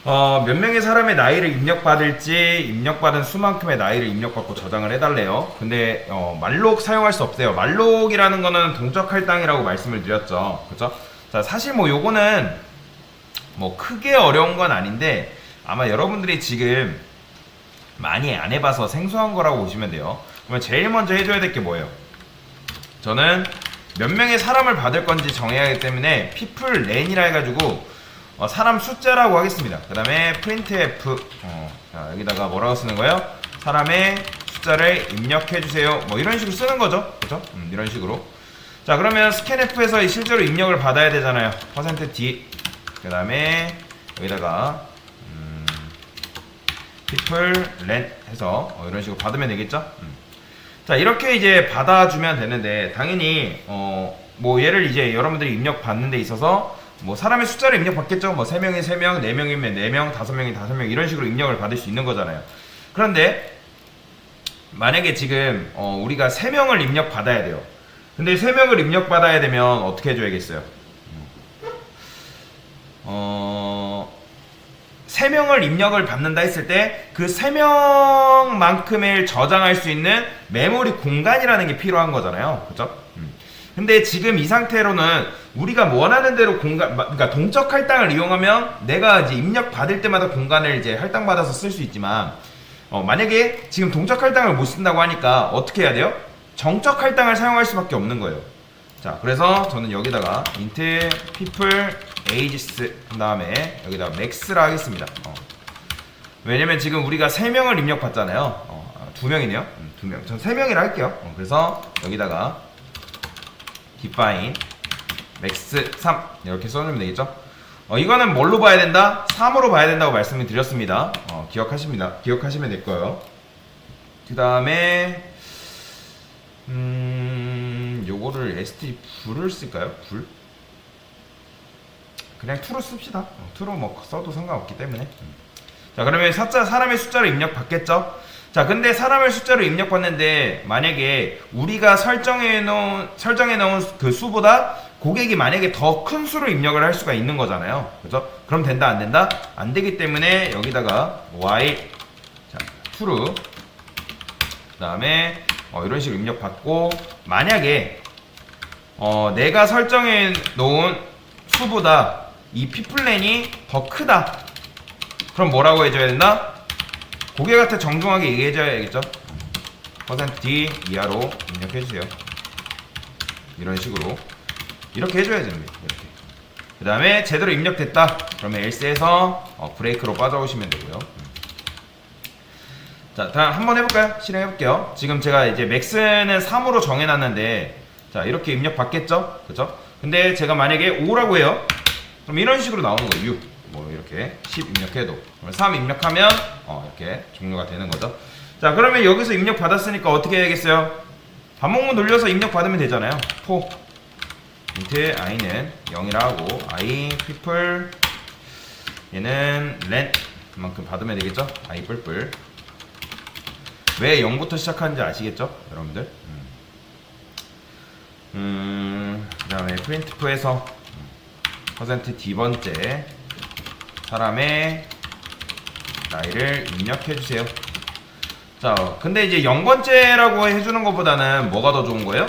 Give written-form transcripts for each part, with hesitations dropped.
몇 명의 사람의 나이를 입력받을지 입력받은 수만큼의 나이를 입력받고 저장을 해달래요. 근데 말록 사용할 수 없어요. 말록이라는 거는 동적 할당이라고 말씀을 드렸죠. 그죠? 자, 사실 뭐 요거는 뭐 크게 어려운 건 아닌데 아마 여러분들이 지금 많이 안 해봐서 생소한 거라고 보시면 돼요. 그러면 제일 먼저 해줘야 될 게 뭐예요? 저는 몇 명의 사람을 받을 건지 정해야 하기 때문에 people len이라 해가지고 사람 숫자라고 하겠습니다. 그 다음에 printf 자, 여기다가 뭐라고 쓰는 거예요? 사람의 숫자를 입력해주세요. 뭐 이런 식으로 쓰는 거죠. 그죠? 이런 식으로. 자, 그러면 scanf에서 실제로 입력을 받아야 되잖아요. %d 그 다음에 여기다가 people len 해서 이런 식으로 받으면 되겠죠? 자, 이렇게 이제 받아주면 되는데 당연히 뭐 얘를 이제 여러분들이 입력 받는 데 있어서 뭐 사람의 숫자를 입력 받겠죠. 뭐 3명이 3명, 4명이면 4명, 5명이 5명 이런 식으로 입력을 받을 수 있는 거잖아요. 그런데 만약에 지금 우리가 3명을 입력 받아야 돼요. 근데 3명을 입력 받아야 되면 어떻게 해줘야겠어요? 3명을 입력을 받는다 했을 때 그 3명만큼을 저장할 수 있는 메모리 공간이라는 게 필요한 거잖아요. 그죠? 근데 지금 이 상태로는 우리가 원하는 대로 그러니까 동적 할당을 이용하면 내가 이제 입력 받을 때마다 공간을 이제 할당받아서 쓸 수 있지만 만약에 지금 동적 할당을 못 쓴다고 하니까 어떻게 해야 돼요? 정적 할당을 사용할 수밖에 없는 거예요. 자, 그래서 저는 여기다가 int people ages 한 다음에 여기다가 max라 하겠습니다. 왜냐면 지금 우리가 3명을 입력받잖아요. 2명이네요. 2명. 전 3명이라 할게요. 그래서 여기다가 define max 3 이렇게 써주면 되겠죠. 이거는 뭘로 봐야 된다? 3으로 봐야 된다고 말씀을 드렸습니다. 기억하시면 될 거예요. 그 다음에 요거를 st 불을 쓸까요? 불? 그냥 to로 씁시다. to로 뭐 써도 상관없기 때문에. 자, 그러면 사람의 숫자를 입력 받겠죠? 자, 근데 사람의 숫자를 입력받는데 만약에 우리가 설정해 놓은 그 수보다 고객이 만약에 더 큰 수를 입력을 할 수가 있는 거잖아요. 그죠? 그럼 된다, 안 된다? 안 되기 때문에 여기다가 while 자, true 그 다음에 이런 식으로 입력받고 만약에 내가 설정해 놓은 수보다 이 peoplelen이 더 크다. 그럼 뭐라고 해줘야 된다? 고객한테 정중하게 얘기해줘야겠죠? %d 이하로 입력해주세요. 이런 식으로 이렇게 해줘야 됩니다. 이렇게. 그 다음에 제대로 입력됐다. 그러면 else에서 브레이크로 빠져오시면 되고요. 자, 다음 한번 해볼까요? 실행해볼게요. 지금 제가 이제 max는 3으로 정해놨는데 자, 이렇게 입력 받겠죠? 그죠? 근데 제가 만약에 5라고 해요. 그럼 이런 식으로 나오는 거예요. 6. 뭐 이렇게 10 입력해도 3 입력하면 이렇게 종료가 되는 거죠. 자, 그러면 여기서 입력 받았으니까 어떻게 해야겠어요? 반복문 돌려서 입력 받으면 되잖아요. for int i는 0이라 하고 i people 얘는 len 그만큼 받으면 되겠죠? i 뿔뿔 왜 0부터 시작하는지 아시겠죠? 여러분들. 그 다음에 printf에서 %d번째 사람의 나이를 입력해주세요. 자, 근데 이제 0번째라고 해주는 것보다는 뭐가 더 좋은 거예요?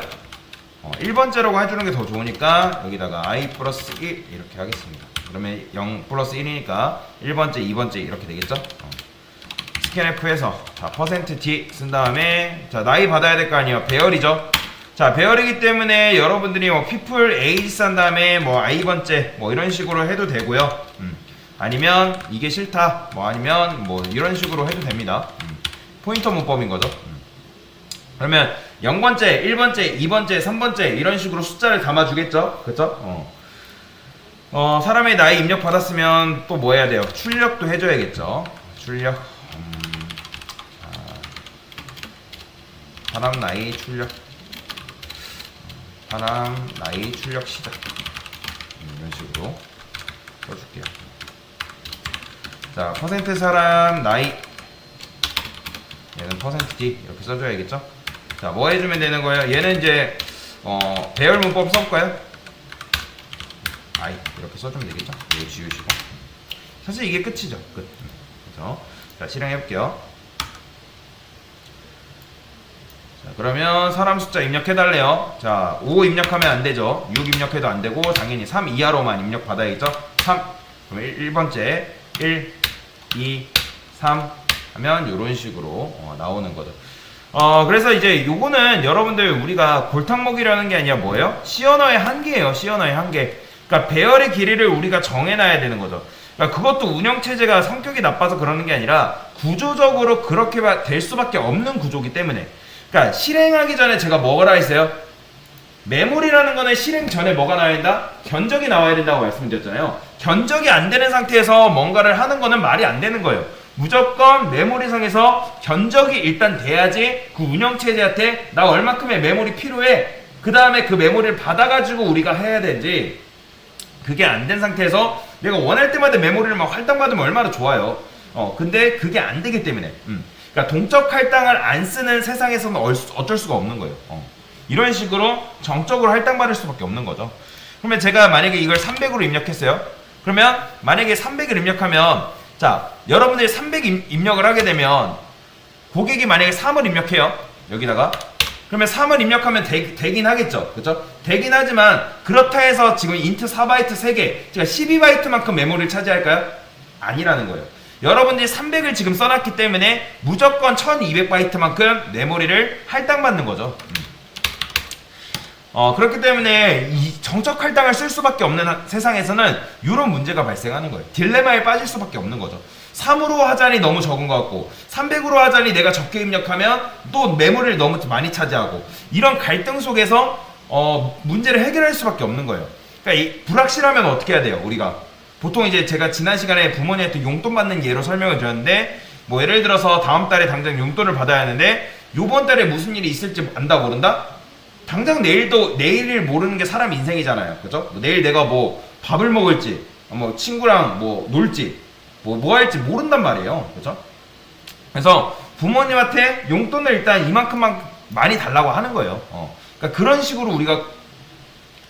1번째라고 해주는 게 더 좋으니까 여기다가 i 플러스 1 이렇게 하겠습니다. 그러면 0 플러스 1이니까 1번째, 2번째 이렇게 되겠죠? scanf에서 자, %d 쓴 다음에 자, 나이 받아야 될 거 아니에요. 배열이죠. 자, 배열이기 때문에 여러분들이 뭐 people age 한 다음에 뭐 i번째 뭐 이런 식으로 해도 되고요. 아니면 이게 싫다 뭐 아니면 뭐 이런 식으로 해도 됩니다. 포인터 문법인 거죠. 그러면 0번째, 1번째, 2번째, 3번째 이런 식으로 숫자를 담아주겠죠. 그쵸? 사람의 나이 입력 받았으면 또 뭐 해야 돼요? 출력도 해줘야겠죠. 출력 사람 나이 출력 사람 나이 출력 시작 이런 식으로 써줄게요. 자, 사람 나이 얘는 %d 이렇게 써줘야겠죠. 자, 뭐 해주면 되는 거예요? 얘는 이제 배열 문법 써볼까요? i 이렇게 써주면 되겠죠. 이거 지우시고 사실 이게 끝이죠. 끝. 그래서 자, 실행해 볼게요. 자, 그러면 사람 숫자 입력해달래요. 자, 5 입력하면 안 되죠. 6 입력해도 안 되고, 당연히 3 이하로만 입력 받아야겠죠. 3. 그러면 1번째, 1, 2, 3 하면 이런 식으로 나오는 거죠. 그래서 이제 요거는 여러분들 우리가 골탕 먹이라는 게 아니라 뭐예요? C 언어의 한계예요. C 언어의 한계. 그러니까 배열의 길이를 우리가 정해놔야 되는 거죠. 그러니까 그것도 운영체제가 성격이 나빠서 그러는 게 아니라 구조적으로 그렇게 될 수밖에 없는 구조기 때문에. 그러니까 실행하기 전에 제가 뭐라 했어요? 메모리라는 거는 실행 전에 뭐가 나와야 된다? 견적이 나와야 된다고 말씀드렸잖아요. 견적이 안 되는 상태에서 뭔가를 하는 거는 말이 안 되는 거예요. 무조건 메모리상에서 견적이 일단 돼야지 그 운영체제한테 나 얼마큼의 메모리 필요해. 그 다음에 그 메모리를 받아가지고 우리가 해야 되지. 그게 안 된 상태에서 내가 원할 때마다 메모리를 막 할당받으면 얼마나 좋아요. 근데 그게 안 되기 때문에. 그러니까 동적 할당을 안 쓰는 세상에서는 어쩔 수가 없는 거예요. 이런 식으로 정적으로 할당받을 수밖에 없는 거죠. 그러면 제가 만약에 이걸 300으로 입력했어요. 그러면 만약에 300을 입력하면 자, 여러분들이 300 입력을 하게 되면 고객이 만약에 3을 입력해요. 여기다가. 그러면 3을 입력하면 되긴 하겠죠. 그죠? 되긴 하지만 그렇다 해서 지금 인트 4바이트 3개, 제가 12바이트만큼 메모리를 차지할까요? 아니라는 거예요. 여러분들이 300을 지금 써놨기 때문에 무조건 1200바이트만큼 메모리를 할당받는 거죠. 그렇기 때문에 이 정적 할당을 쓸 수밖에 없는 세상에서는 이런 문제가 발생하는 거예요. 딜레마에 빠질 수밖에 없는 거죠. 3으로 하자니 너무 적은 것 같고 300으로 하자니 내가 적게 입력하면 또 메모리를 너무 많이 차지하고 이런 갈등 속에서 문제를 해결할 수밖에 없는 거예요. 그러니까 이 불확실하면 어떻게 해야 돼요? 우리가 보통 이제 제가 지난 시간에 부모님한테 용돈 받는 예로 설명을 드렸는데 뭐 예를 들어서 다음 달에 당장 용돈을 받아야 하는데 요번 달에 무슨 일이 있을지 안다 모른다? 당장 내일을 모르는 게 사람 인생이잖아요. 그죠? 내일 내가 뭐 밥을 먹을지, 뭐 친구랑 뭐 놀지, 뭐 할지 모른단 말이에요. 그죠? 그래서 부모님한테 용돈을 일단 이만큼만 많이 달라고 하는 거예요. 그러니까 그런 식으로 우리가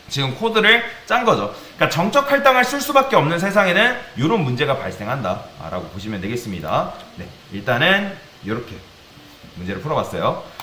지금 코드를 짠 거죠. 그러니까 정적 할당을 쓸 수밖에 없는 세상에는 이런 문제가 발생한다 라고 보시면 되겠습니다. 네, 일단은 이렇게 문제를 풀어봤어요.